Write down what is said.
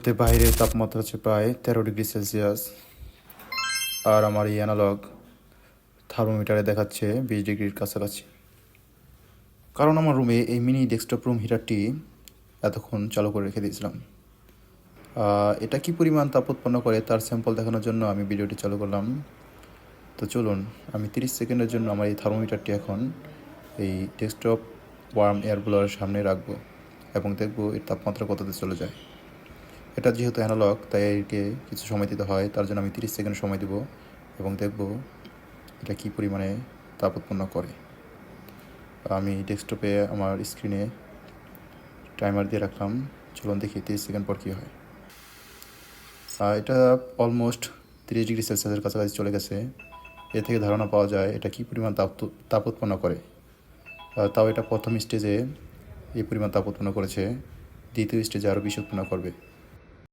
মুহূর্তে বাইরের তাপমাত্রা হচ্ছে প্রায় 13 ডিগ্রি সেলসিয়াস, আর আমার এই অ্যানালগ থার্মোমিটারে দেখাচ্ছে 20 ডিগ্রির কাছাকাছি। কারণ আমার রুমে এই মিনি ডেস্কটপ রুম হিটারটি এতক্ষণ চালু করে রেখে দিয়েছিলাম। এটা কি পরিমাণ তাপ উৎপন্ন করে তার স্যাম্পল দেখানোর জন্য আমি ভিডিওটি চালু করলাম। তো চলুন, আমি 30 সেকেন্ডের জন্য আমার এই থার্মোমিটারটি এখন এই ডেস্কটপ ওয়ার্ম এয়ার ব্লোয়ারের সামনে রাখবো এবং দেখব এর তাপমাত্রা কততে চলে যায়। এটা যেহেতু অ্যানালগ, তাই একে কিছু সময় দিতে হয়, তার জন্য আমি 30 সেকেন্ড সময় দেব এবং দেখব এটা কী পরিমাণে তাপ উৎপন্ন করে। আমি ডেস্কটপে আমার স্ক্রিনে টাইমার দিয়ে রাখলাম, চলুন দেখি 30 সেকেন্ড পর কী হয়। এটা অলমোস্ট 30 ডিগ্রি সেলসিয়াসের কাছাকাছি চলে গেছে। এ থেকে ধারণা পাওয়া যায় এটা কী পরিমাণ তাপ উৎপন্ন করে। তাও এটা প্রথম স্টেজে এই পরিমাণ তাপ উৎপন্ন করেছে, দ্বিতীয় স্টেজে আরও বেশি উৎপন্ন করবে।